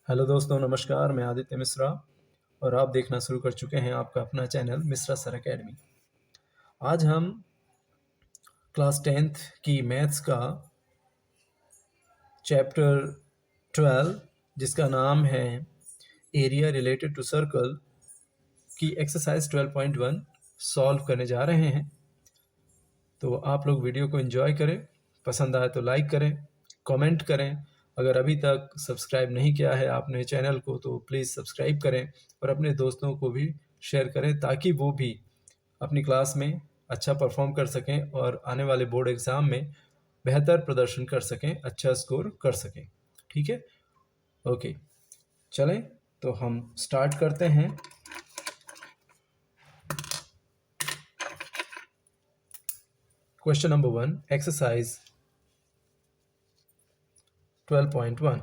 Hello दोस्तों, नमस्कार। मैं आदित्य मिश्रा और आप देखना शुरू कर चुके हैं आपका अपना चैनल मिश्रा सर एकेडमी। आज हम क्लास 10th की मैथ्स का चैप्टर 12 जिसका नाम है एरिया रिलेटेड टू सर्कल की एक्सरसाइज 12.1 सॉल्व करने जा रहे हैं। तो आप लोग वीडियो को एंजॉय करें, पसंद आए तो लाइक करें, कमेंट करें। अगर अभी तक सब्सक्राइब नहीं किया है आपने चैनल को तो प्लीज़ सब्सक्राइब करें और अपने दोस्तों को भी शेयर करें ताकि वो भी अपनी क्लास में अच्छा परफॉर्म कर सकें और आने वाले बोर्ड एग्ज़ाम में बेहतर प्रदर्शन कर सकें, अच्छा स्कोर कर सकें। ठीक है, ओके, चलें तो हम स्टार्ट करते हैं। Question number 1, exercise 12.1।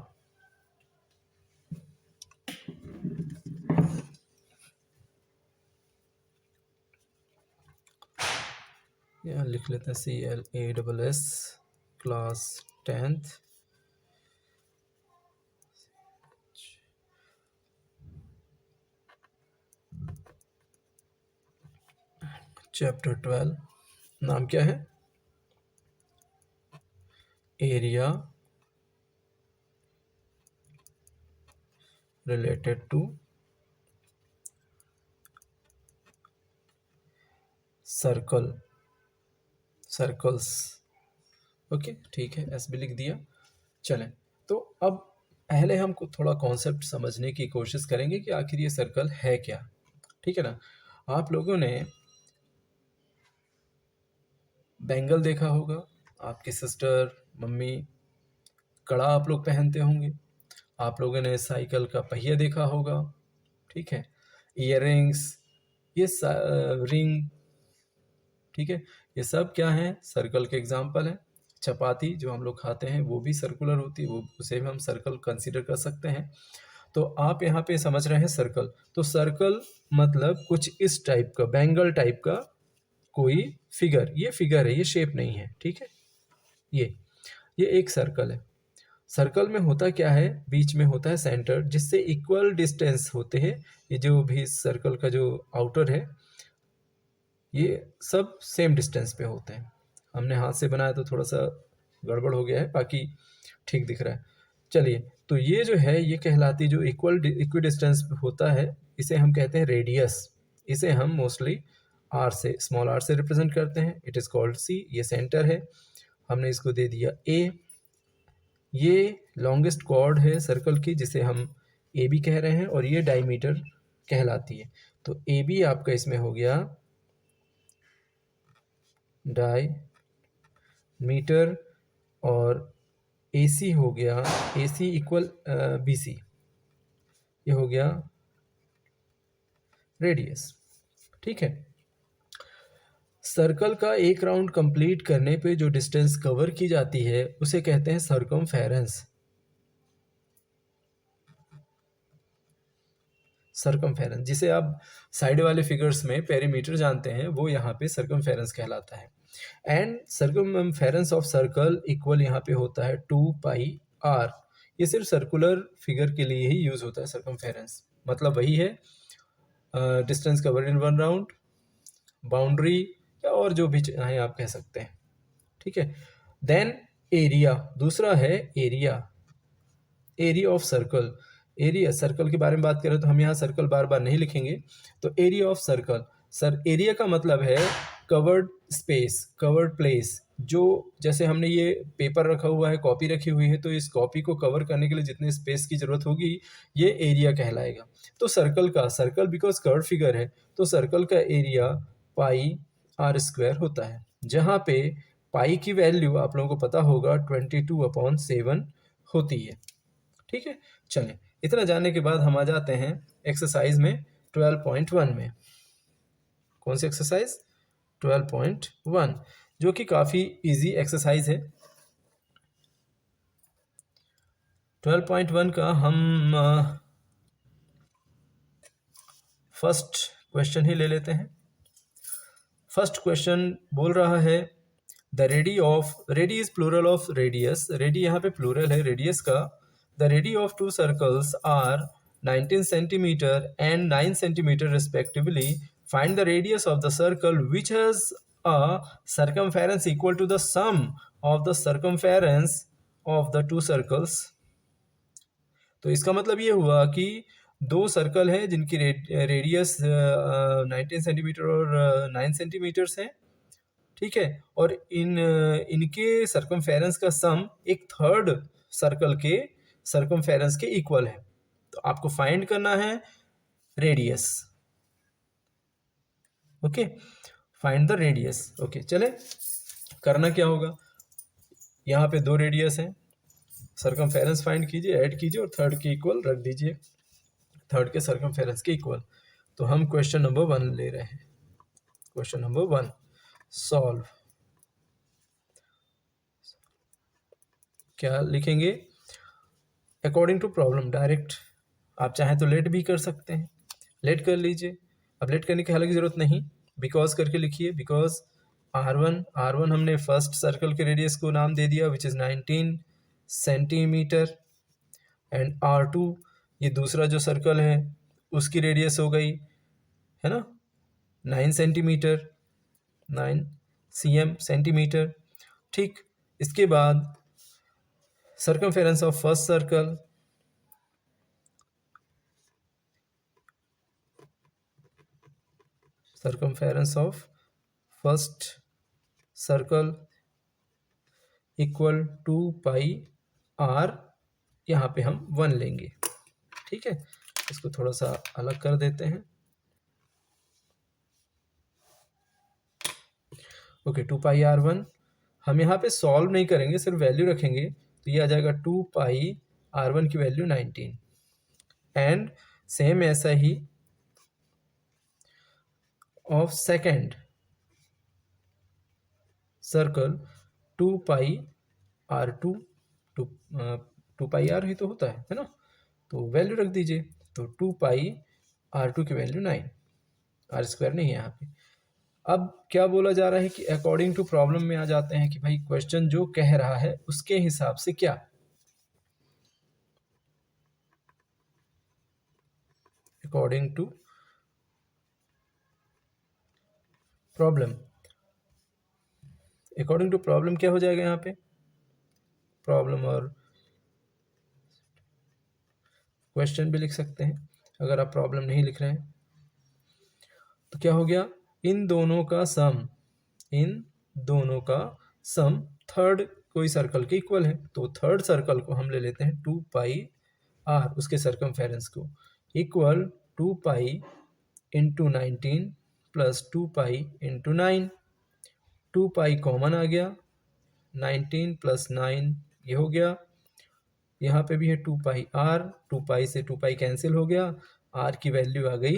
यहाँ लिख लेते हैं CLASS क्लास 10th चैप्टर 12। नाम क्या है? Area related to circle, circles. Okay, ठीक है, एस भी लिख दिया। चलें तो अब पहले हम थोड़ा कॉन्सेप्ट समझने की कोशिश करेंगे कि आखिर ये सर्कल है क्या। ठीक है ना। आप लोगों ने बैंगल देखा होगा, आपकी सिस्टर, मम्मी, कड़ा आप लोग पहनते होंगे। आप लोगों ने साइकिल का पहिया देखा होगा, ठीक है, ईयररिंग्स, ये रिंग, ठीक है, ये सब क्या है? सर्कल के एग्जाम्पल है। चपाती जो हम लोग खाते हैं वो भी सर्कुलर होती है, वो उसे भी हम सर्कल कंसीडर कर सकते हैं। तो आप यहाँ पे समझ रहे हैं सर्कल, तो सर्कल मतलब कुछ इस टाइप का, बैंगल टाइप का कोई फिगर, ये फिगर है, ये शेप नहीं है। ठीक है, ये एक सर्कल है। सर्कल में होता क्या है? बीच में होता है सेंटर, जिससे इक्वल डिस्टेंस होते हैं। ये जो भी सर्कल का जो आउटर है ये सब सेम डिस्टेंस पे होते हैं। हमने हाथ से बनाया तो थोड़ा सा गड़बड़ हो गया है, बाकी ठीक दिख रहा है। चलिए, तो ये जो है ये कहलाती, जो इक्वी डिस्टेंस पे होता है इसे हम कहते हैं रेडियस। इसे हम मोस्टली आर से, स्मॉल आर से रिप्रेजेंट करते हैं। इट इज़ कॉल्ड सी। ये सेंटर है, हमने इसको दे दिया ए। ये लॉन्गेस्ट कॉर्ड है सर्कल की जिसे हम ए बी कह रहे हैं, और ये डायमीटर कहलाती है। तो ए बी आपका इसमें हो गया डायमीटर, और AC हो गया, AC इक्वल BC, ये हो गया रेडियस। ठीक है, सर्कल का एक राउंड कंप्लीट करने पे जो डिस्टेंस कवर की जाती है उसे कहते हैं सर्कमफेरेंस। सर्कमफेरेंस, जिसे आप साइड वाले फिगर्स में पेरीमीटर जानते हैं, वो यहाँ पे सर्कमफेरेंस कहलाता है। And circumference of circle equal यहाँ पे होता है 2πr। ये सिर्फ सर्कुलर फिगर के लिए ही यूज होता है सर्कमफेरेंस, मतलब वही है distance cover in one round, boundary, या और जो भी चाहे आप कह सकते हैं। ठीक है, देन एरिया, दूसरा है area, area of circle. Area circle के बारे में बात करें तो हम यहाँ सर्कल बार बार नहीं लिखेंगे। तो area of circle, sir area का मतलब है कवर्ड स्पेस, कवर्ड प्लेस। जो जैसे हमने ये पेपर रखा हुआ है, कॉपी रखी हुई है, तो इस कॉपी को कवर करने के लिए जितने स्पेस की जरूरत होगी ये एरिया कहलाएगा। तो सर्कल का, सर्कल बिकॉज कर्व फिगर है, तो सर्कल का एरिया πr² होता है, जहाँ पे पाई की वैल्यू आप लोगों को पता होगा 22/7 होती है। ठीक है, चलें, इतना जानने के बाद हम आ जाते हैं एक्सरसाइज में 12.1 में। कौन सी एक्सरसाइज? 12.1, जो कि काफ़ी इजी एक्सरसाइज है। 12.1 का हम फर्स्ट क्वेश्चन ही ले लेते हैं। फर्स्ट क्वेश्चन बोल रहा है the radii of, radii is plural of radius, radii यहाँ पे प्लूरल है रेडियस का, The radii of two circles are 19 centimeter and 9 centimeter respectively. Find the radius of the circle which has a circumference equal to the sum of the circumference of the two circles. तो इसका मतलब ये हुआ कि दो circle हैं जिनकी radius 19 centimetre और 9 सेंटीमीटर्स है, ठीक है, और इनके सर्कमफेरेंस का सम एक थर्ड सर्कल के सर्कमफेरेंस के इक्वल है। तो आपको फाइंड करना है radius. Okay, find the radius. Okay, चले करना क्या होगा, यहाँ पे दो रेडियस हैं, सर्कमफेरेंस फाइंड कीजिए, ऐड कीजिए और थर्ड के इक्वल रख दीजिए, थर्ड के सर्कमफेरेंस के इक्वल। तो हम क्वेश्चन नंबर 1 ले रहे हैं। Question number 1 solve. क्या लिखेंगे, अकॉर्डिंग टू प्रॉब्लम। डायरेक्ट आप चाहें तो लेट भी कर सकते हैं, लेट कर लीजिए। अब लेट करने की हालांकि ज़रूरत नहीं, बिकॉज करके लिखिए। बिकॉज R1 हमने फर्स्ट सर्कल के रेडियस को नाम दे दिया which is 19 centimetre, and R2 ये दूसरा जो सर्कल है उसकी रेडियस हो गई है ना 9 सेंटीमीटर, 9 cm सेंटीमीटर। ठीक, इसके बाद circumference of first circle, circumference of first circle equal to pi r, यहाँ पे हम 1 लेंगे, ठीक है। इसको थोड़ा सा अलग कर देते हैं। ओके, 2 पाई r1 हम यहाँ पे सॉल्व नहीं करेंगे, सिर्फ वैल्यू रखेंगे। तो ये आ जाएगा 2 पाई r1 की वैल्यू 19, एंड सेम ऐसा ही of second circle 2 pi r2, 2 pi r ही तो होता है ना, तो वैल्यू रख दीजिए। तो 2 पाई r2 की वैल्यू 9, r स्क्वायर नहीं है यहाँ पे। अब क्या बोला जा रहा है कि अकॉर्डिंग टू प्रॉब्लम में आ जाते हैं कि भाई क्वेश्चन जो कह रहा है उसके हिसाब से क्या, according to problem. According to problem क्या हो जाएगा यहाँ पे, प्रॉब्लम और क्वेश्चन भी लिख सकते हैं अगर आप प्रॉब्लम नहीं लिख रहे हैं। तो क्या हो गया, इन दोनों का सम थर्ड कोई सर्कल के इक्वल है। तो थर्ड सर्कल को हम ले लेते हैं 2 पाई r, उसके सर्कमफेरेंस को equal 2 pi into 19 plus 2 pi into 9। 2 pi common आ गया, 19 प्लस 9 ये हो गया, यहाँ पे भी है 2 पाई r, 2 पाई से 2 पाई कैंसिल हो गया, r की वैल्यू आ गई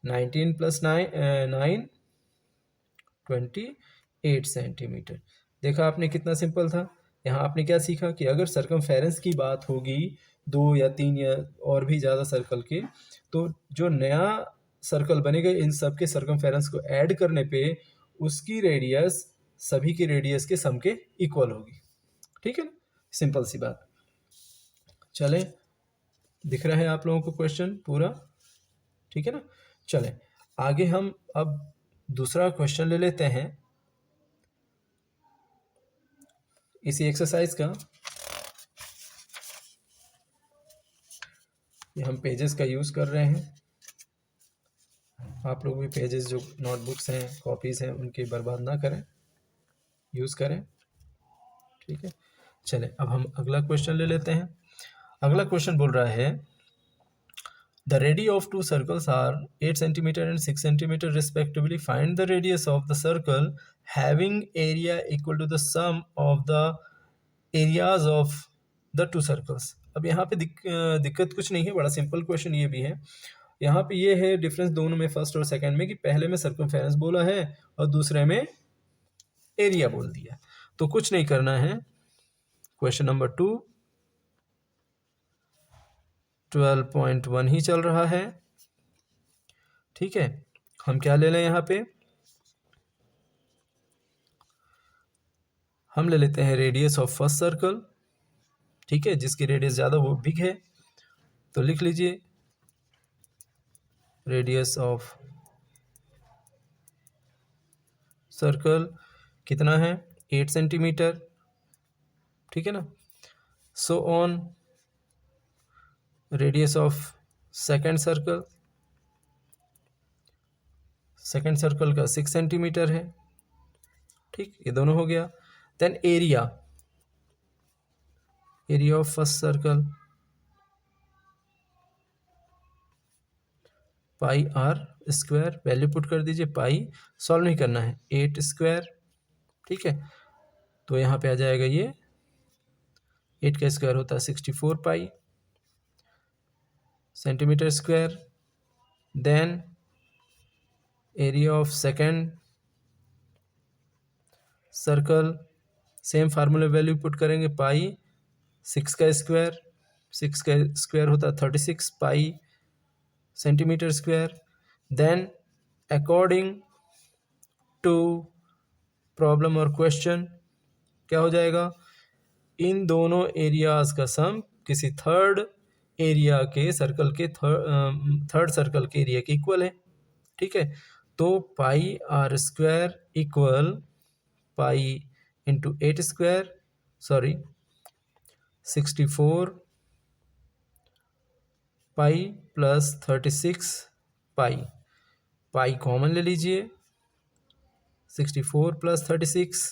19 प्लस 9 28 सेंटीमीटर। देखा आपने कितना सिंपल था। यहाँ आपने क्या सीखा कि अगर सर्कमफेरेंस की बात होगी 2 या 3 या और भी ज़्यादा सर्कल के, तो जो नया सर्कल बनेगा इन सब के सर्कमफेरेंस को ऐड करने पे उसकी रेडियस सभी की रेडियस के सम के इक्वल होगी, ठीक है ना, सिंपल सी बात। चलें, दिख रहा है आप लोगों को क्वेश्चन पूरा, ठीक है ना। चलें आगे हम अब दूसरा क्वेश्चन ले लेते हैं इसी एक्सरसाइज का। ये हम पेजेस का यूज़ कर रहे हैं, आप लोग भी पेजेस जो नोटबुक्स हैं कॉपीज़ हैं उनकी बर्बाद ना करें, यूज़ करें, ठीक है। चलें अब हम अगला क्वेश्चन ले लेते हैं। अगला क्वेश्चन बोल रहा है The radii of two circles are 8 cm and 6 cm respectively. Find the radius of the circle having area equal to the sum of the areas of the two circles. अब यहाँ पे दिक्कत कुछ नहीं है, बड़ा सिंपल क्वेश्चन ये भी है। यहाँ पे ये है डिफरेंस दोनों में, फर्स्ट और सेकंड में, कि पहले में सर्कमफेरेंस बोला है और दूसरे में एरिया बोल दिया। तो कुछ नहीं करना है। क्वेश्चन नंबर 2 12.1 ही चल रहा है, ठीक है। हम क्या ले लें, यहाँ पे हम ले लेते हैं रेडियस ऑफ फर्स्ट सर्कल ठीक है, जिसकी रेडियस ज़्यादा वो बिग है। तो लिख लीजिए रेडियस ऑफ सर्कल कितना है, 8 सेंटीमीटर, ठीक है ना। So on radius of second circle, second circle का 6 सेंटीमीटर है, ठीक, ये दोनों हो गया। Then area, area of first circle pi R square, value put कर दीजिए, पाई सॉल्व नहीं करना है, 8 स्क्वायर, ठीक है। तो यहाँ पे आ जाएगा ये 8 का स्क्वायर होता है 64 pi centimetre square. Then area of second circle, same formula value put करेंगे, पाई 6 का स्क्वायर, 6 का स्क्वायर होता है 36 pi centimetre square. Then according to problem और क्वेश्चन क्या हो जाएगा, इन दोनों एरियाज का सम किसी थर्ड एरिया के सर्कल के थर्ड सर्कल के एरिया के इक्वल है, ठीक है। तो pi R square equal pi into 8 square, sorry 64 pi plus 36 pi, pi common ले लीजिए, 64 plus 36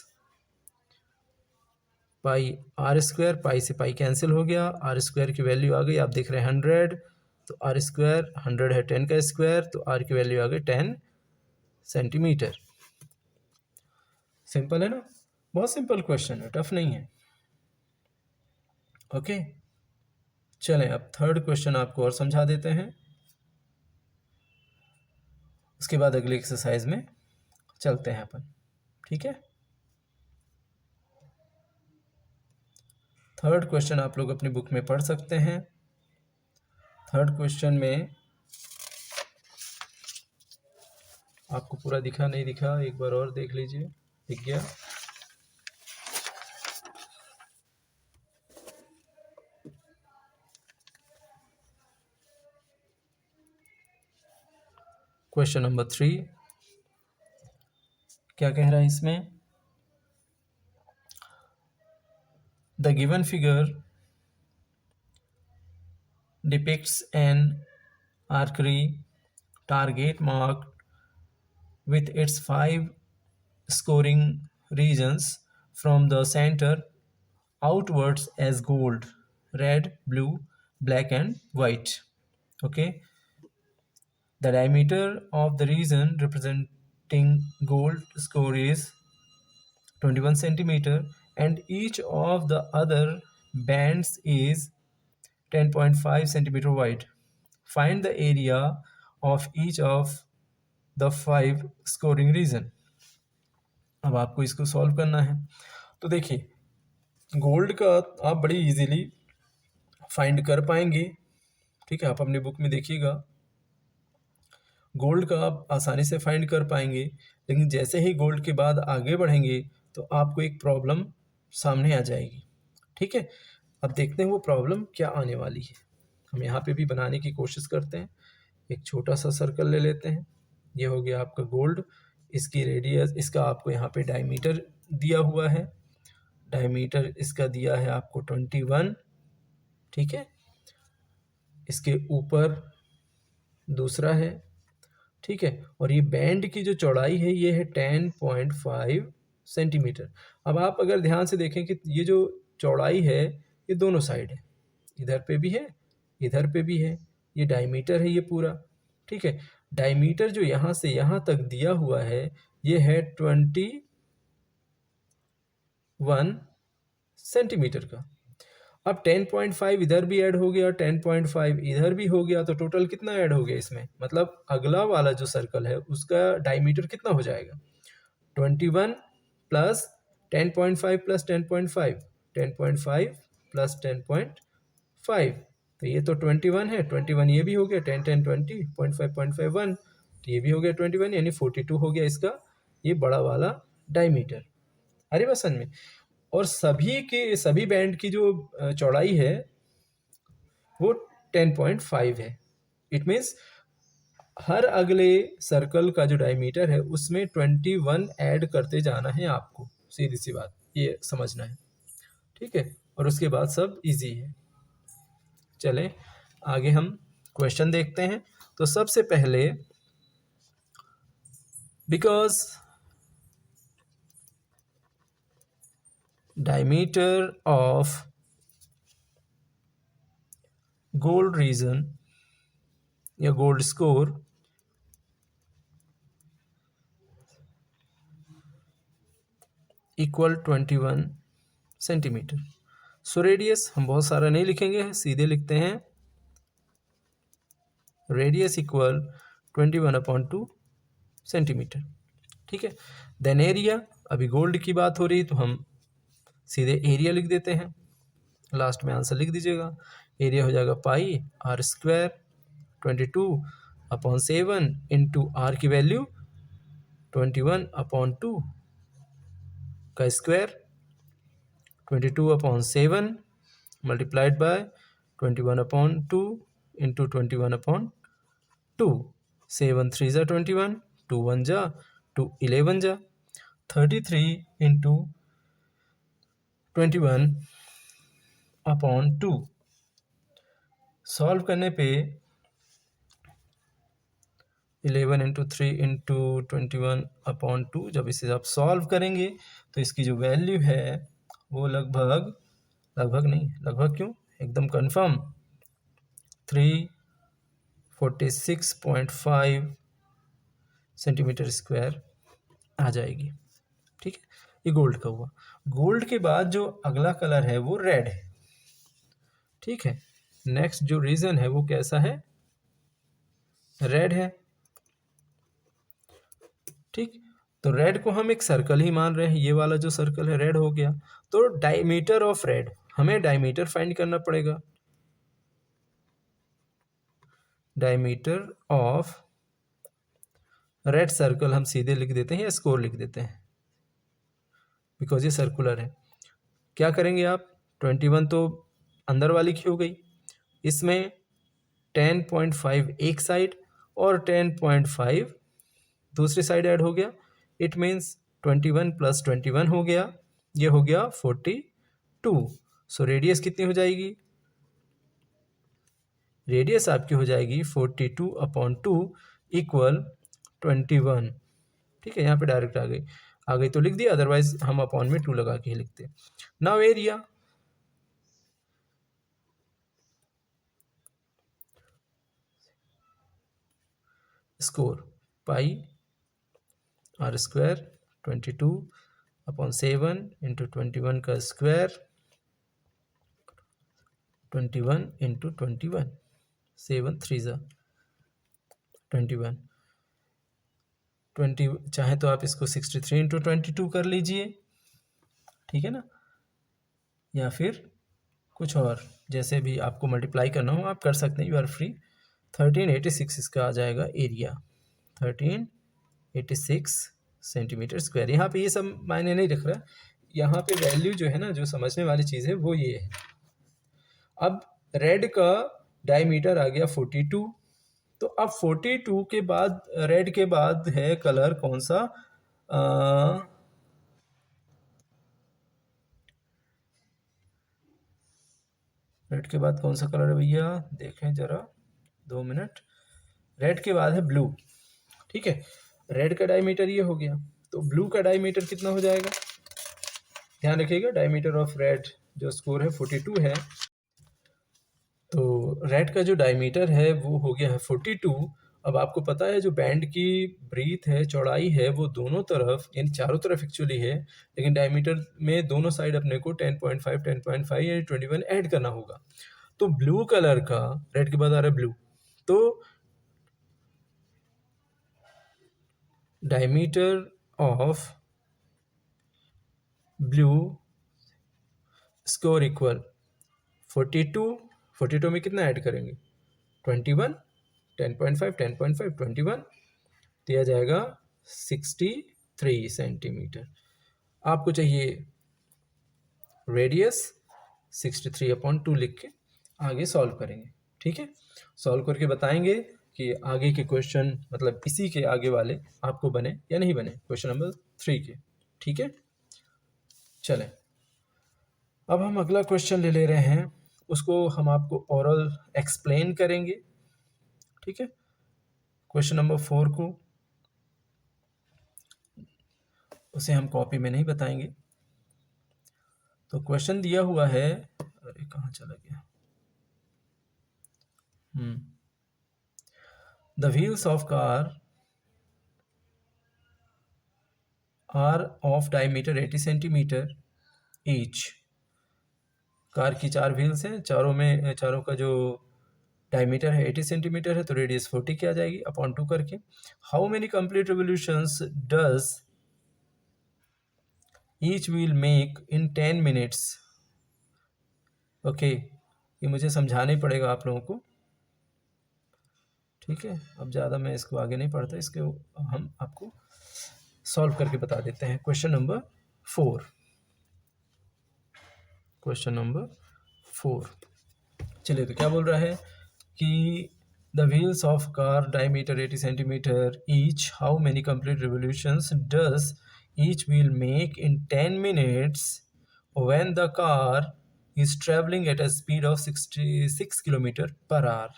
pi R square, pi से पाई कैंसिल हो गया, आर स्क्वायर की वैल्यू आ गई, आप देख रहे हैं 100, तो आर स्क्वायर 100 है 10 का स्क्वायर, तो आर की वैल्यू आ गई 10 सेंटीमीटर। सिंपल है ना, बहुत सिंपल क्वेश्चन है, टफ नहीं है। ओके, चलें अब थर्ड क्वेश्चन आपको और समझा देते हैं, उसके बाद अगली एक्सरसाइज में चलते हैं अपन, ठीक है। थर्ड क्वेश्चन आप लोग अपनी बुक में पढ़ सकते हैं। थर्ड क्वेश्चन में आपको पूरा दिखा नहीं दिखा, एक बार और देख लीजिए, दिख गया। क्वेश्चन नंबर 3 क्या कह रहा है इसमें, the given figure depicts an archery target marked with its 5 scoring regions from the center outwards as gold, red, blue, black and white. Okay, the diameter of the region representing gold score is 21 centimeter and each of the other bands is 10.5 centimeter wide. Find the area of each of the 5 scoring region. अब आपको इसको solve करना है। तो देखिए gold का आप बड़ी इजीली फाइंड कर पाएंगे, ठीक है, आप अपनी बुक में देखिएगा, गोल्ड का आप आसानी से फाइंड कर पाएंगे, लेकिन जैसे ही गोल्ड के बाद आगे बढ़ेंगे तो आपको एक प्रॉब्लम सामने आ जाएगी, ठीक है। अब देखते हैं वो प्रॉब्लम क्या आने वाली है। हम यहाँ पे भी बनाने की कोशिश करते हैं। एक छोटा सा सर्कल ले लेते हैं, ये हो गया आपका गोल्ड, इसकी रेडियस, इसका आपको यहाँ पे डायमीटर दिया हुआ है, डायमीटर इसका दिया है आपको 21, ठीक है। इसके ऊपर दूसरा है, ठीक है, और ये बैंड की जो चौड़ाई है ये है 10.5 सेंटीमीटर। अब आप अगर ध्यान से देखें कि ये जो चौड़ाई है ये दोनों साइड है, इधर पे भी है इधर पे भी है, ये डायमीटर है ये पूरा, ठीक है। डायमीटर जो यहाँ से यहाँ तक दिया हुआ है ये है 21 सेंटीमीटर का। अब 10.5 इधर भी ऐड हो गया, 10.5 इधर भी हो गया, तो टोटल कितना ऐड हो गया इसमें, मतलब अगला वाला जो सर्कल है उसका डायमीटर कितना हो जाएगा, 21 प्लस 10.5 प्लस 10.5, 10.5 प्लस 10.5, तो ये तो 21 है, 21 ये भी हो गया, 10 10 20 0.5 1, तो ये भी हो गया 21, यानी 42 हो गया इसका ये बड़ा वाला डायमीटर। अरे बस समझ में, और सभी बैंड की जो चौड़ाई है वो 10.5 है। इट मीन्स हर अगले सर्कल का जो डायमीटर है उसमें 21 ऐड करते जाना है आपको, सीधी सी बात ये समझना है, ठीक है। और उसके बाद सब इजी है। चलें आगे हम क्वेश्चन देखते हैं। तो सबसे पहले, because diameter of gold region या gold score equal 21 centimetre. So radius हम बहुत सारा नहीं लिखेंगे, सीधे लिखते हैं रेडियस इक्वल 21/2 सेंटीमीटर, ठीक है। देन एरिया, अभी गोल्ड की बात हो रही तो हम सीधे एरिया लिख देते हैं, लास्ट में आंसर लिख दीजिएगा। एरिया हो जाएगा पाई आर स्क्वायर 22/7 इंटू आर की वैल्यू 21/2 का स्क्वायर 22/7 मल्टीप्लाइड बाय 21/2 इंटू 21/2। 7 3 जा 21, 2 1 जा 2 11 जा 33 इंटू 21/2। सॉल्व करने पे 11 इंटू 3 इंटू 21/2, जब इसे आप सॉल्व करेंगे तो इसकी जो वैल्यू है वो लगभग क्यों, एकदम कंफर्म 346.5 सेंटीमीटर स्क्वायर आ जाएगी, ठीक है। ये गोल्ड का हुआ। गोल्ड के बाद जो अगला कलर है वो रेड है, ठीक है। नेक्स्ट जो रीजन है वो कैसा है, रेड है, ठीक। तो रेड को हम एक सर्कल ही मान रहे हैं, ये वाला जो सर्कल है रेड हो गया। तो डायमीटर ऑफ रेड, हमें डायमीटर फाइंड करना पड़ेगा। डायमीटर ऑफ रेड सर्कल हम सीधे लिख देते हैं या स्कोर लिख देते हैं, बिकॉज ये सर्कुलर है। क्या करेंगे आप, 21 तो अंदर वाली की हो गई, इसमें 10.5 एक साइड और 10.5 दूसरी साइड ऐड हो गया। इट मीन्स 21 + 21 हो गया, ये हो गया 42। सो रेडियस कितनी हो जाएगी, रेडियस आपकी हो जाएगी 42/2 इक्वल 21, ठीक है। यहाँ पे डायरेक्ट आ गई तो लिख दिया, अदरवाइज हम अपॉन में 2 लगा के ही लिखते। Now area, score pi R square 22/7 into 21 का स्क्वायर 21 इंटू 21, 7 3 जा 21, 20 चाहे तो आप इसको 63 इंटू 22 कर लीजिए, ठीक है ना, या फिर कुछ और जैसे भी आपको मल्टीप्लाई करना हो आप कर सकते हैं, यू आर फ्री। 1386 इसका आ जाएगा एरिया, 1386 सेंटीमीटर स्क्वायर। यहाँ पे ये सब मायने नहीं रख रहा, यहाँ पे वैल्यू जो है ना, जो समझने वाली चीज़ है वो ये है। अब रेड का डायमीटर आ गया 42, तो अब 42 के बाद रेड के बाद है कलर कौन सा, रेड के बाद कौन सा कलर है भैया, देखें जरा 2 मिनट। रेड के बाद है ब्लू, ठीक है। रेड का डायमीटर ये हो गया, तो ब्लू का डायमीटर कितना हो जाएगा, ध्यान रखिएगा डायमीटर ऑफ रेड जो स्कोर है 42 है, तो रेड का जो डायमीटर है वो हो गया है 42। अब आपको पता है जो बैंड की ब्रीथ है, चौड़ाई है, वो दोनों तरफ यानी चारों तरफ एक्चुअली है, लेकिन डायमीटर में दोनों साइड अपने को 10.5 यानी 21 ऐड करना होगा। तो ब्लू कलर का, रेड के बाद आ रहा है ब्लू, तो diameter of blue score equal 42 में कितना ऐड करेंगे 21, 10.5 21 दिया जाएगा 63 सेंटीमीटर। आपको चाहिए रेडियस 63/2 लिख के आगे सॉल्व करेंगे। ठीक है, सॉल्व करके बताएंगे कि आगे के क्वेश्चन मतलब इसी के आगे वाले आपको बने या नहीं बने, क्वेश्चन नंबर 3 के। ठीक है, चलें अब हम अगला क्वेश्चन ले रहे हैं, उसको हम आपको ओरल एक्सप्लेन करेंगे। ठीक है, क्वेश्चन नंबर 4 को उसे हम कॉपी में नहीं बताएंगे। तो क्वेश्चन दिया हुआ है, अरे कहाँ चला गया, the wheels of car are of diameter 80 centimetre each. Car की 4 व्हील्स हैं, चारों का जो डायमीटर है 80 सेंटीमीटर है, तो रेडियस 40 की आ जाएगी अपॉन 2 करके। How many complete revolutions does each wheel make in 10 minutes. Okay, ये मुझे समझाना ही पड़ेगा आप लोगों को। ठीक है, अब ज़्यादा मैं इसको आगे नहीं पढ़ता, इसके हम आपको सॉल्व करके बता देते हैं। क्वेश्चन नंबर 4, क्वेश्चन नंबर 4, चलिए तो क्या बोल रहा है कि the wheels of car diameter 80 centimetre each, how many complete revolutions does each wheel make in 10 minutes when the car is travelling at a speed of 66 kilometre per hour.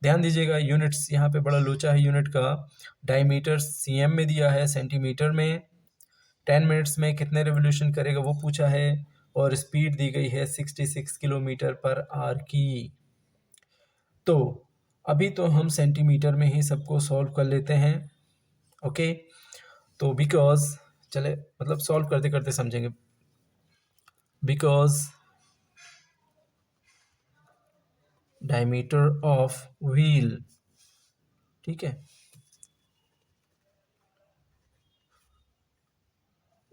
ध्यान दीजिएगा, units यहाँ पे बड़ा लोचा है यूनिट का। Diameter CM में दिया है, सेंटीमीटर में। 10 मिनट्स में कितने रिवोल्यूशन करेगा वो पूछा है, और स्पीड दी गई है 66 किलोमीटर पर आवर की। तो अभी तो हम सेंटीमीटर में ही सबको सॉल्व कर लेते हैं। ओके, तो बिकॉज चले मतलब सॉल्व करते करते समझेंगे। बिकॉज डायमीटर ऑफ व्हील, ठीक है,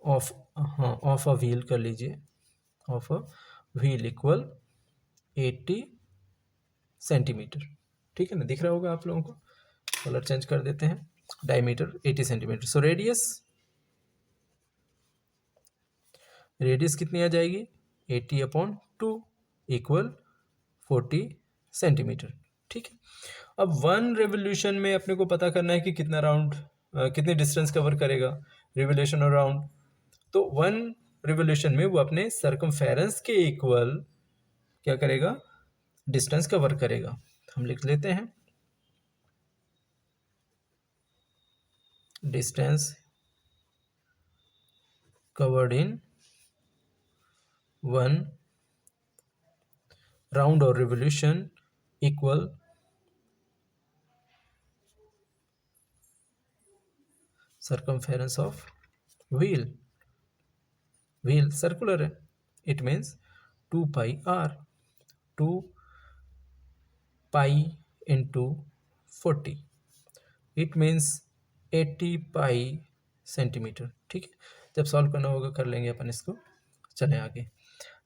ऑफ, हाँ ऑफ अ व्हील कर लीजिए, of a wheel equal 80 centimetre. ठीक है ना, दिख रहा होगा आप लोगों को। कलर चेंज कर देते हैं, डायमीटर 80 सेंटीमीटर। सो रेडियस कितनी आ जाएगी, 80/2 इक्वल 40 सेंटीमीटर। ठीक है, अब 1 रेवोल्यूशन में अपने को पता करना है कि कितना राउंड कितने डिस्टेंस कवर करेगा, रिवोल्यूशन और राउंड। तो 1 रिवोल्यूशन में वो अपने सर्कमफेरेंस के इक्वल क्या करेगा, डिस्टेंस कवर करेगा। हम लिख लेते हैं डिस्टेंस कवर्ड इन 1 राउंड और revolution equal circumference of wheel। Wheel circular है, it means 2 pi r, 2 pi into 40, it means 80 pi centimetre. ठीक है, जब सॉल्व करना होगा कर लेंगे अपन इसको। चलें आगे,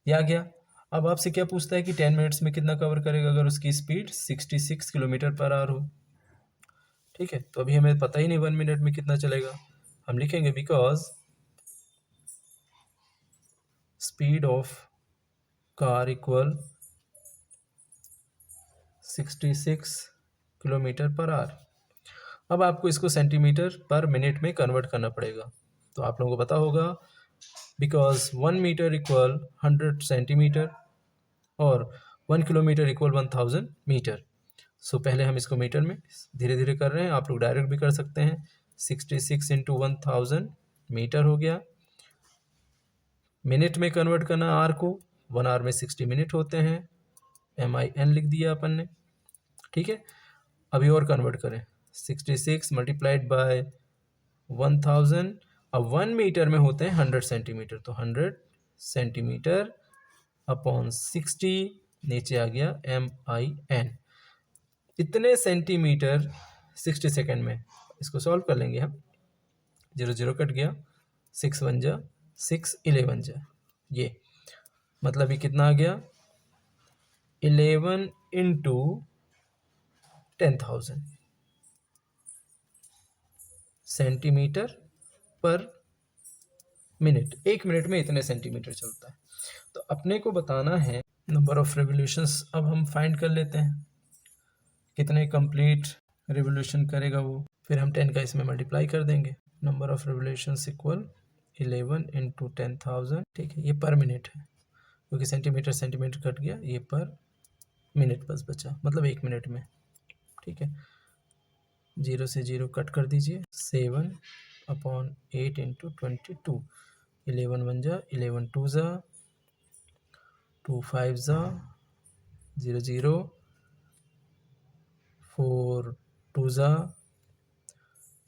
ये आ गया। अब आपसे क्या पूछता है कि 10 मिनट्स में कितना कवर करेगा अगर उसकी स्पीड 66 किलोमीटर पर आवर हो। ठीक है, तो अभी हमें पता ही नहीं 1 मिनट में कितना चलेगा। हम लिखेंगे because speed of car equal 66 kilometre per hour. अब आपको इसको सेंटीमीटर पर मिनट में कन्वर्ट करना पड़ेगा। तो आप लोगों को पता होगा बिकॉज 1 मीटर इक्वल 100 सेंटीमीटर और 1 किलोमीटर इक्वल 1000 मीटर। सो पहले हम इसको मीटर में धीरे धीरे कर रहे हैं, आप लोग डायरेक्ट भी कर सकते हैं। 66 इंटू 1000 मीटर हो गया। मिनट में कन्वर्ट करना आर को, 1 आवर में 60 मिनट होते हैं, MIN लिख दिया अपन ने। ठीक है, अभी और कन्वर्ट करें, 66 मल्टीप्लाइड बाय 1000, अब 1 मीटर में होते हैं 100 सेंटीमीटर, तो 100 सेंटीमीटर अपॉन 60, नीचे आ गया MIN, इतने सेंटीमीटर 60 सेकेंड में। इसको सॉल्व कर लेंगे हम, 0 0 कट गया, 6 1 जा 6, 11 जा, ये मतलब ये कितना आ गया, 11 इंटू 10,000 सेंटीमीटर पर मिनट, 1 मिनट में इतने सेंटीमीटर चलता है। तो अपने को बताना है नंबर ऑफ रिवोल्यूशंस। अब हम फाइंड कर लेते हैं कितने कंप्लीट रिवोल्यूशन करेगा वो, फिर हम 10 का इसमें मल्टीप्लाई कर देंगे। Number of revolutions equal 11 into 10,000, ठीक है। ये पर मिनट है क्योंकि सेंटीमीटर सेंटीमीटर कट गया, ये पर मिनट बस बचा, मतलब 1 मिनट में, ठीक है। 0 से 0 कट कर दीजिए, 7/8 इंटू 22, 11 1 जा, 11 2 जा, 2 5 जा, 0 0, 4 2 जा,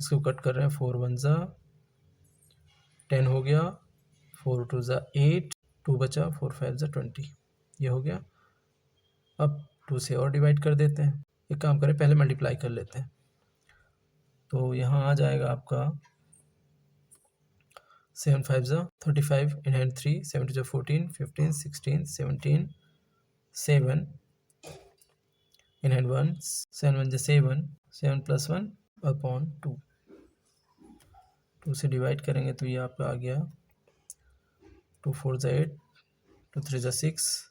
इसको कट कर रहे हैं, 4 1 जा, 10 हो गया, 4 2 जा 8, 2 बचा, 4 5 जा 20, ये हो गया। अब 2 से और डिवाइड कर देते हैं। एक काम करें, पहले मल्टीप्लाई कर लेते हैं। तो यहाँ आ जाएगा आपका 7 5 जा 35, इन हैंड 3, 7 2 जा 14, 15 16 17, 7 इन हैंड 1, 7 1 जा 7, 7 + 1 अपॉन 2, 2 से डिवाइड करेंगे तो ये आपका आ गया 2 4 जा 8, 2 3 जा 6,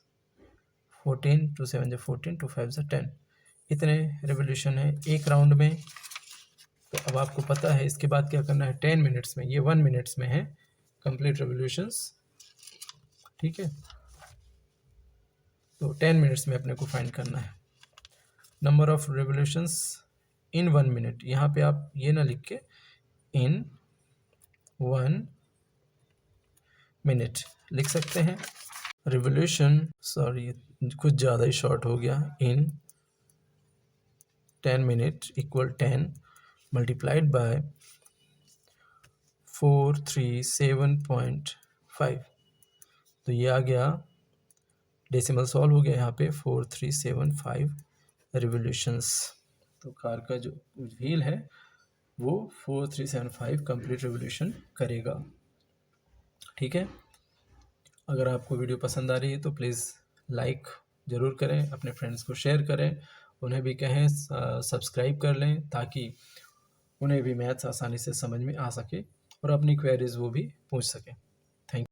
14, 2 7 जा 14, 2 5 जा 10। इतने रिवोल्यूशन है एक राउंड में। तो अब आपको पता है इसके बाद क्या करना है, 10 मिनट्स में, ये 1 मिनट्स में है कंप्लीट रिवोल्यूशंस, ठीक है। तो 10 मिनट्स में अपने को फाइंड करना है number of revolutions in 1 minute. यहाँ पे आप ये ना लिख के इन 1 मिनट लिख सकते हैं। रिवोल्यूशन, सॉरी कुछ ज़्यादा ही शॉर्ट हो गया, इन 10 मिनट इक्वल 10 मल्टीप्लाइड बाय 437.5। तो ये आ गया, डेसिमल सॉल्व हो गया यहाँ पे, 4375 रिवोल्यूशंस। तो कार का जो व्हील है वो 4375 कंप्लीट रिवोल्यूशन करेगा, ठीक है। अगर आपको वीडियो पसंद आ रही है तो प्लीज़ लाइक ज़रूर करें, अपने फ्रेंड्स को शेयर करें, उन्हें भी कहें सब्सक्राइब कर लें ताकि उन्हें भी मैथ्स आसानी से समझ में आ सके और अपनी क्वेरीज वो भी पूछ सकें।